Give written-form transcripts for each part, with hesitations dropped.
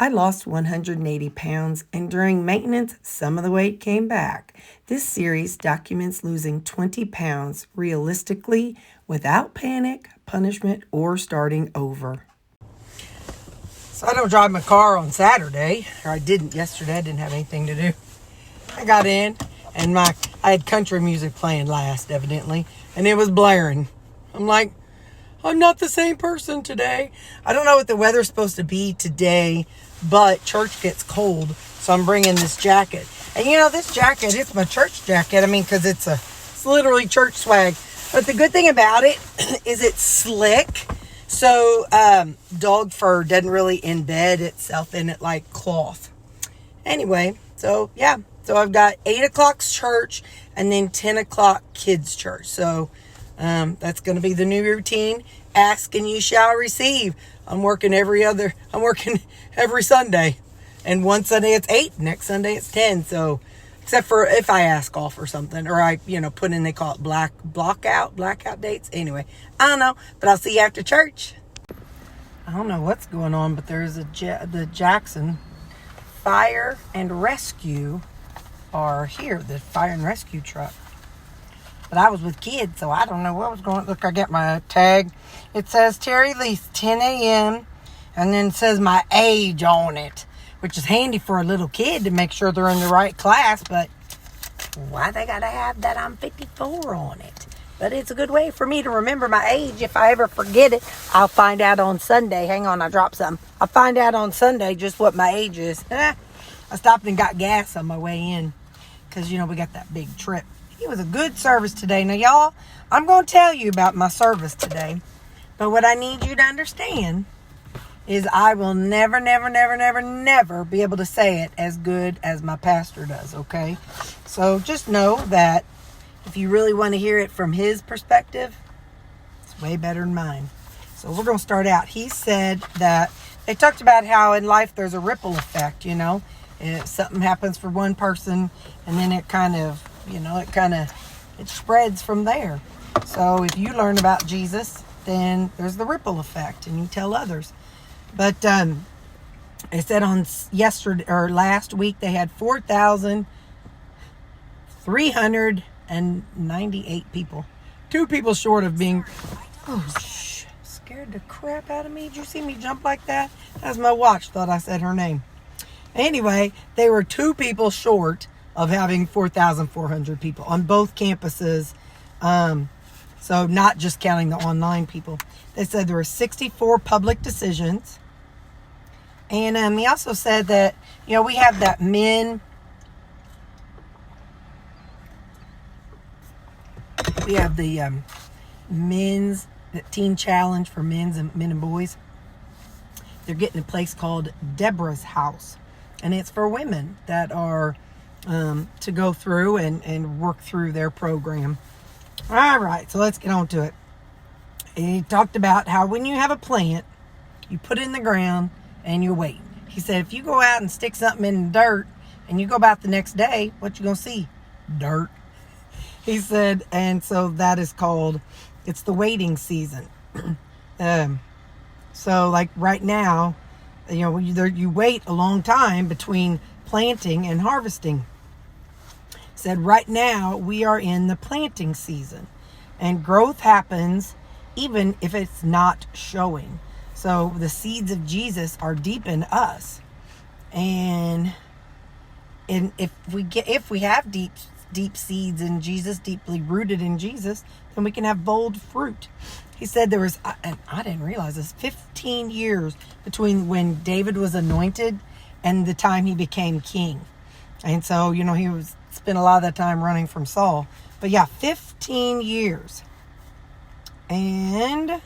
I lost 180 pounds, and during maintenance, some of the weight came back. This series documents losing 20 pounds realistically without panic, punishment, or starting over. So I don't drive my car on Saturday, or I didn't yesterday. I didn't have anything to do. I got in, and I had country music playing last, evidently, and it was blaring. I'm like, I'm not the same person today. I don't know what the weather's supposed to be today, but church gets cold, so I'm bringing this jacket. And you know, this jacket, it's my church jacket. I mean, because it's literally church swag. But the good thing about it is it's slick. So dog fur doesn't really embed itself in it like cloth. Anyway, so yeah. So I've got 8 o'clock church and then 10 o'clock kids church. So that's going to be the new routine. Ask and you shall receive. I'm working every Sunday. And one Sunday it's 8, next Sunday it's 10. So, except for if I ask off or something, or I, put in, they call it blackout dates. Anyway, I don't know, but I'll see you after church. I don't know what's going on, but there's the Jackson Fire and Rescue are here, the fire and rescue truck. But I was with kids, so I don't know what was going on. Look, I got my tag. It says Terri Leist, 10 a.m. And then it says my age on it, which is handy for a little kid to make sure they're in the right class. But why they got to have that I'm 54 on it? But it's a good way for me to remember my age. If I ever forget it, I'll find out on Sunday. Hang on, I dropped something. I'll find out on Sunday just what my age is. I stopped and got gas on my way in because, we got that big trip. It was a good service today. Now, y'all, I'm going to tell you about my service today. But what I need you to understand is I will never be able to say it as good as my pastor does, okay? So just know that if you really want to hear it from his perspective, it's way better than mine. So we're going to start out. He said that they talked about how in life there's a ripple effect, If something happens for one person, and then it kind of, it spreads from there. So if you learn about Jesus, then there's the ripple effect, and you tell others. But it said on last week they had 4,398 people. 2 people short of being. Scared the crap out of me. Did you see me jump like that? That's my watch. Thought I said her name. Anyway, they were 2 people short of having 4,400 people on both campuses. So not just counting the online people. They said there were 64 public decisions. And he also said that, we have that we have the men's teen challenge for men and boys. They're getting a place called Deborah's House. And it's for women that are to go through and work through their program. All right, so let's get on to it. He talked about how when you have a plant, you put it in the ground and you wait. He said if you go out and stick something in the dirt and you go back the next day, what you going to see? Dirt. He said, and so that is called, it's the waiting season. So like right now, you wait a long time between planting and harvesting. Said right now we are in the planting season, and growth happens even if it's not showing. So the seeds of Jesus are deep in us, and if we have deep seeds in Jesus, deeply rooted in Jesus, then we can have bold fruit. He said there was, and I didn't realize this, 15 years between when David was anointed and the time he became king. And so, he spent a lot of that time running from Saul. But yeah, 15 years. And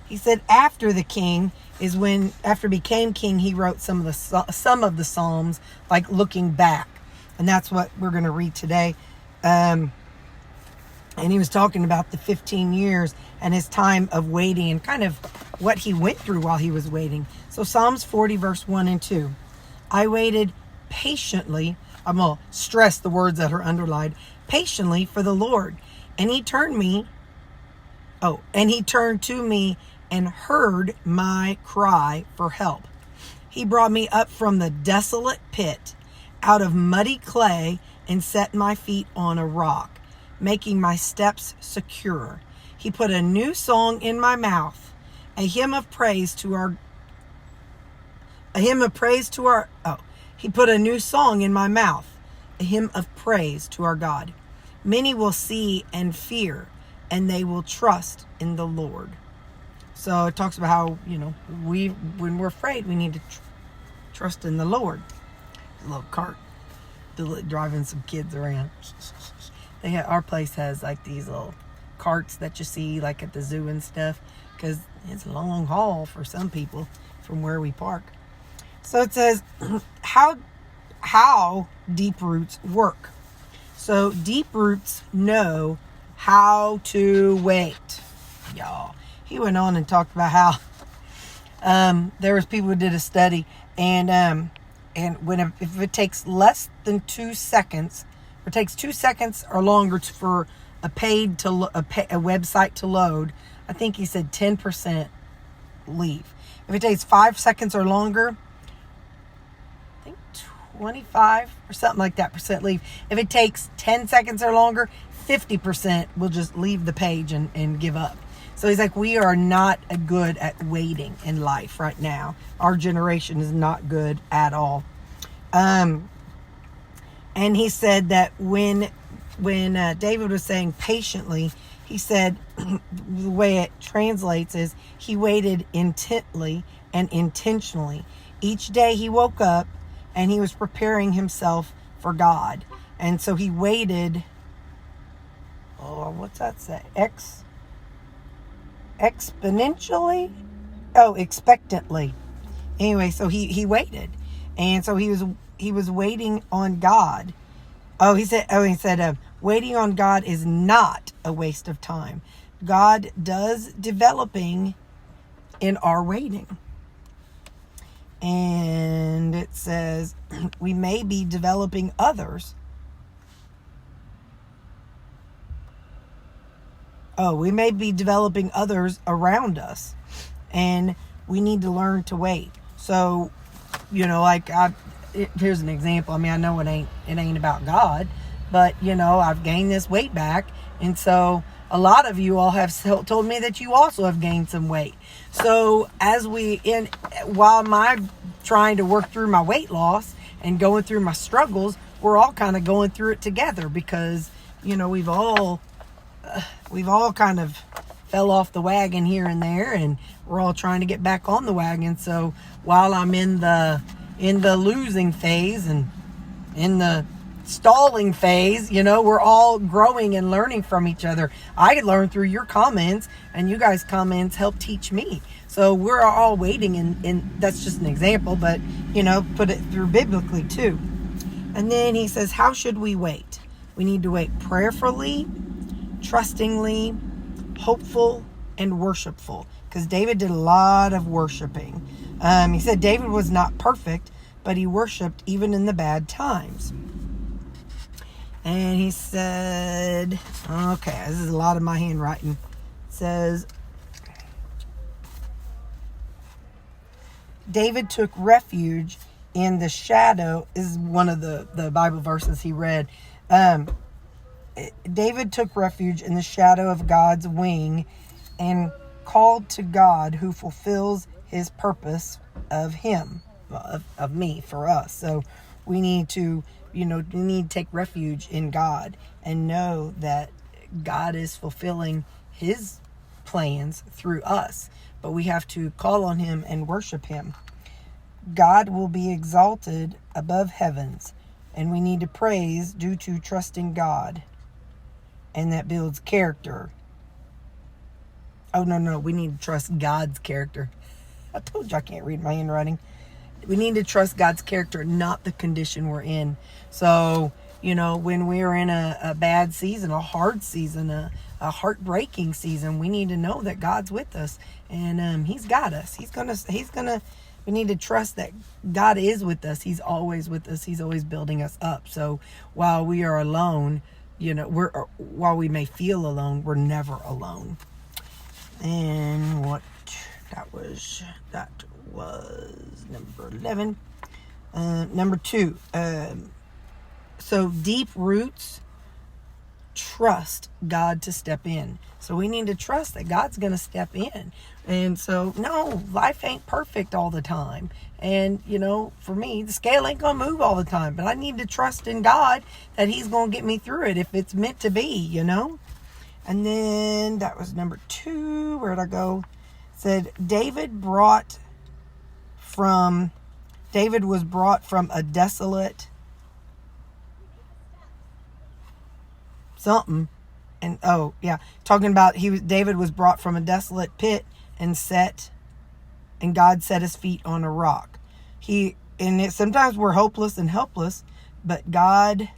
he said after the king is when, after he became king, he wrote some of the Psalms, like looking back. And that's what we're going to read today. And he was talking about the 15 years and his time of waiting and kind of what he went through while he was waiting. So Psalms 40, verse 1 and 2. I waited patiently. I'm going to stress the words that are underlined. Patiently for the Lord. And he turned to me and heard my cry for help. He brought me up from the desolate pit, out of muddy clay, and set my feet on a rock, making my steps secure. He put a new song in my mouth, a hymn of praise to our he put a new song in my mouth, a hymn of praise to our God. Many will see and fear, and they will trust in the Lord. So it talks about how, when we're afraid, we need to trust in the Lord. A little cart driving some kids around. Our place has like these little carts that you see like at the zoo and stuff, because it's a long haul for some people from where we park. So it says how deep roots work. So deep roots know how to wait, y'all. He went on and talked about how there was people who did a study, and if it takes less than 2 seconds, or it takes 2 seconds or longer for a website to load, I think he said 10% leave. If it takes 5 seconds or longer, I think 25 or something like that percent leave. If it takes 10 seconds or longer, 50% will just leave the page and give up. So he's like, we are not good at waiting in life right now. Our generation is not good at all. And he said that when David was saying patiently, he said the way it translates is he waited intently and intentionally. Each day he woke up and he was preparing himself for God. And so he waited, what's that say? Expectantly. Anyway, so he waited. And so he was waiting on God. He said waiting on God is not a waste of time. God does developing in our waiting. And it says we may be developing others. We may be developing others around us, and we need to learn to wait. So, here's an example. I mean, I know it ain't about God, but I've gained this weight back, and so a lot of you all have told me that you also have gained some weight. So while I'm trying to work through my weight loss and going through my struggles, we're all kind of going through it together, because we've all kind of fell off the wagon here and there, and we're all trying to get back on the wagon. So while I'm in the losing phase and in the stalling phase, we're all growing and learning from each other. I learned through your comments, and you guys' comments help teach me. So we're all waiting, and that's just an example, but put it through biblically too. And then he says, how should we wait? We need to wait prayerfully, trustingly, hopeful, and worshipful. Because David did a lot of worshiping. He said David was not perfect, but he worshiped even in the bad times. And he said, okay, this is a lot of my handwriting. It says, David took refuge in the shadow, is one of the Bible verses he read. David took refuge in the shadow of God's wing and called to God, who fulfills his purpose of me, for us. So we need to, take refuge in God and know that God is fulfilling his plans through us. But we have to call on him and worship him. God will be exalted above heavens, and we need to praise due to trusting God. And that builds character. No, we need to trust God's character. I told you I can't read my handwriting. We need to trust God's character, not the condition we're in. So, when we're in a bad season, a hard season, a heartbreaking season, we need to know that God's with us, and he's got us. We need to trust that God is with us. He's always with us. He's always building us up. So while we are alone, while we may feel alone, we're never alone. And that was number 11. Number 2. So deep roots trust God to step in. So we need to trust that God's going to step in. And so, no, life ain't perfect all the time. And, for me, the scale ain't going to move all the time. But I need to trust in God that he's going to get me through it if it's meant to be, And then that was number 2. Where'd I go? It said, David was brought from a desolate something. And talking about David was brought from a desolate pit and God set his feet on a rock. Sometimes we're hopeless and helpless, but God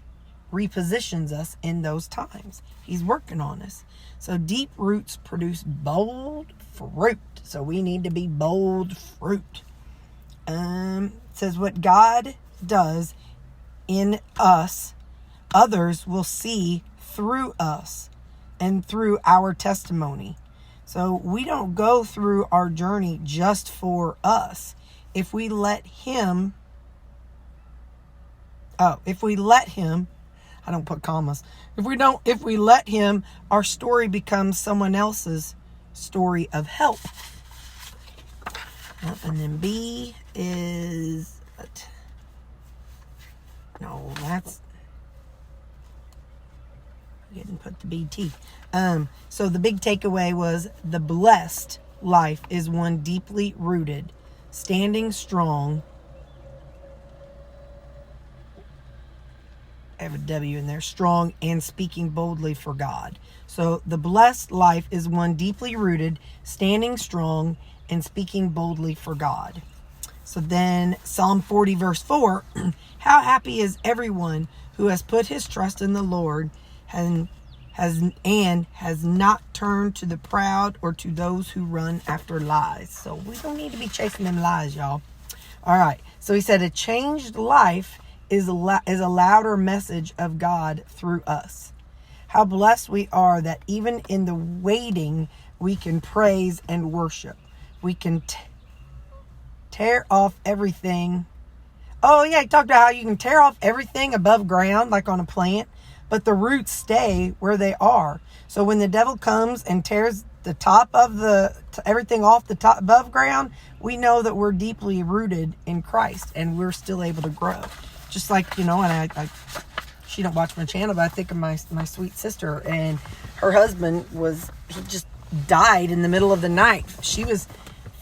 repositions us in those times. He's working on us. So deep roots produce bold fruit. So we need to be bold fruit. It says what God does in us, others will see through us and through our testimony. So we don't go through our journey just for us. If we let him, I don't put commas. If we let him, our story becomes someone else's story of help. And then B is, I didn't put the BT. So the big takeaway was the blessed life is one deeply rooted, standing strong. I have a W in there, strong and speaking boldly for God. So the blessed life is one deeply rooted, standing strong and speaking boldly for God. So then Psalm 40 verse 4, how happy is everyone who has put his trust in the Lord and has not turned to the proud or to those who run after lies. So we don't need to be chasing them lies, y'all. All right. So he said a changed life is a louder message of God through us. How blessed we are that even in the waiting, we can praise and worship. We can tear off everything. Oh, yeah, he talked about how you can tear off everything above ground, like on a plant, but the roots stay where they are. So when the devil comes and tears the top of everything off the top above ground, we know that we're deeply rooted in Christ and we're still able to grow. Just like, and I she don't watch my channel, but I think of my sweet sister, and her husband he just died in the middle of the night. She was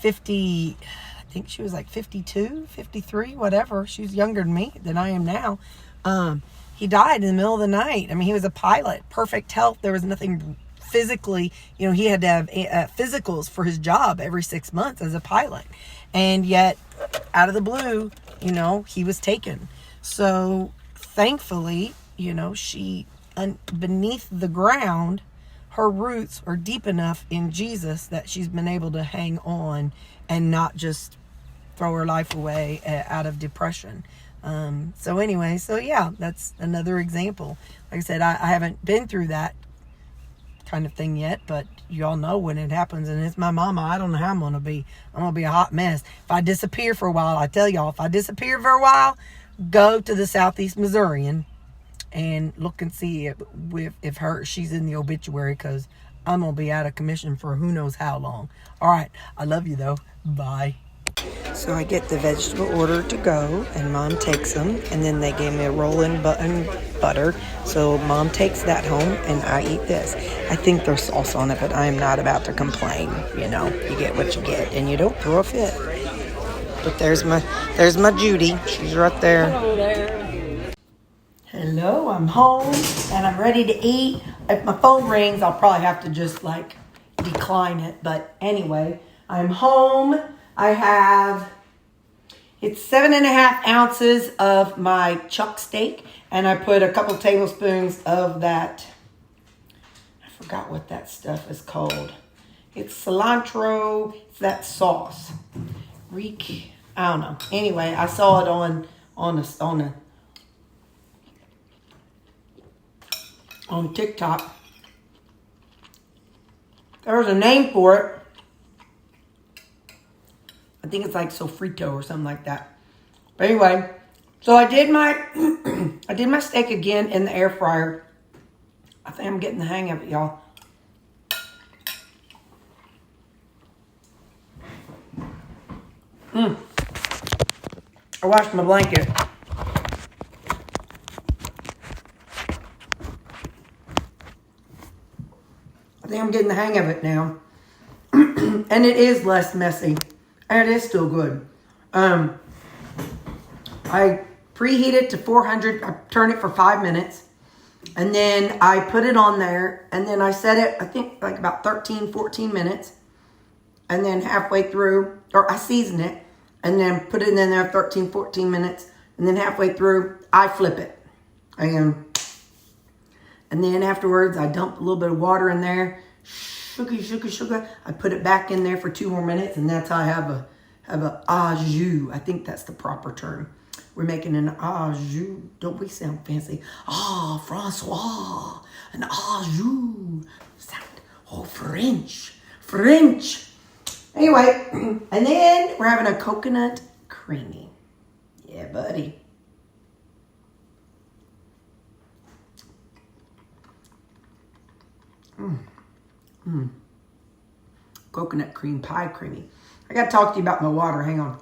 50, I think she was like 52, 53, whatever. She was younger than I am now. He died in the middle of the night. I mean, he was a pilot, perfect health. There was nothing physically, he had to have physicals for his job every 6 months as a pilot. And yet, out of the blue, he was taken. So, thankfully, she, beneath the ground, her roots are deep enough in Jesus that she's been able to hang on and not just throw her life away out of depression. So yeah, that's another example. Like I said, I haven't been through that kind of thing yet, but y'all know when it happens, and it's my mama, I don't know how I'm going to be. I'm going to be a hot mess. If I disappear for a while, I tell y'all, go to the Southeast Missourian and look and see if she's in the obituary, because I'm going to be out of commission for who knows how long. All right. I love you, though. Bye. So I get the vegetable order to go, and Mom takes them, and then they gave me a rolling butter. So Mom takes that home, and I eat this. I think there's sauce on it, but I am not about to complain. You get what you get, and you don't throw a fit. But there's my Judy. She's right there. Hello there. Hello, I'm home, and I'm ready to eat. If my phone rings, I'll probably have to just decline it. But anyway, I'm home. It's 7.5 ounces of my chuck steak, and I put a couple tablespoons of that, I forgot what that stuff is called. It's cilantro, it's that sauce. I don't know. Anyway, I saw it on TikTok. There was a name for it. I think it's like sofrito or something like that. But anyway, so I did my I did my steak again in the air fryer. I think I'm getting the hang of it, y'all. I washed my blanket. I think I'm getting the hang of it now. And it is less messy. And it is still good. I preheat it to 400. I turn it for 5 minutes. And then I put it on there. And then I set it, I think, like about 13, 14 minutes. And then halfway through, or I season it. And then put it in there 13, 14 minutes. And then halfway through, I flip it. And then afterwards, I dump a little bit of water in there. Sugar. I put it back in there for 2 more minutes. And that's how I have a au jus. I think that's the proper term. We're making an au jus. Don't we sound fancy? Ah, Francois. An au jus. Sound, French. Anyway, and then we're having a coconut creamy. Yeah, buddy. Coconut cream pie creamy. I got to talk to you about my water. Hang on.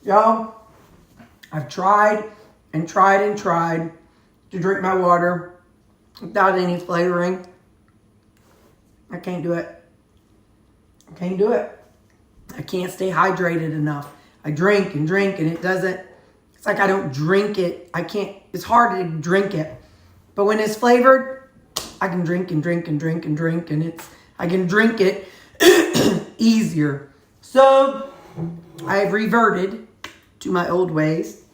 Y'all, I've tried to drink my water without any flavoring. I can't do it. I can't stay hydrated enough. I drink and it doesn't, it's like I don't drink it. It's hard to drink it. But when it's flavored, I can drink and I can drink it easier. So I've reverted to my old ways.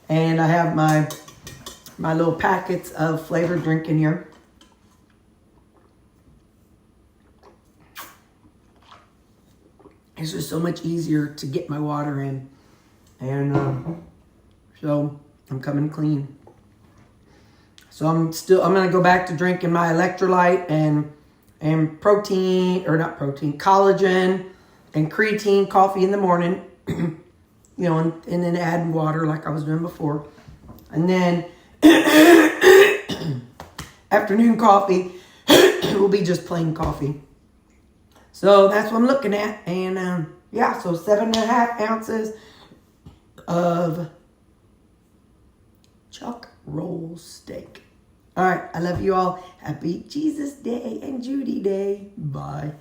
And I have my little packets of flavored drink in here. It's just so much easier to get my water in. And so I'm coming clean. So I'm going to go back to drinking my electrolyte and collagen and creatine coffee in the morning. And then adding water like I was doing before. And then afternoon coffee will be just plain coffee. So that's what I'm looking at. And so 7.5 ounces of chuck roll steak. All right, I love you all. Happy Jesus Day and Judy Day. Bye.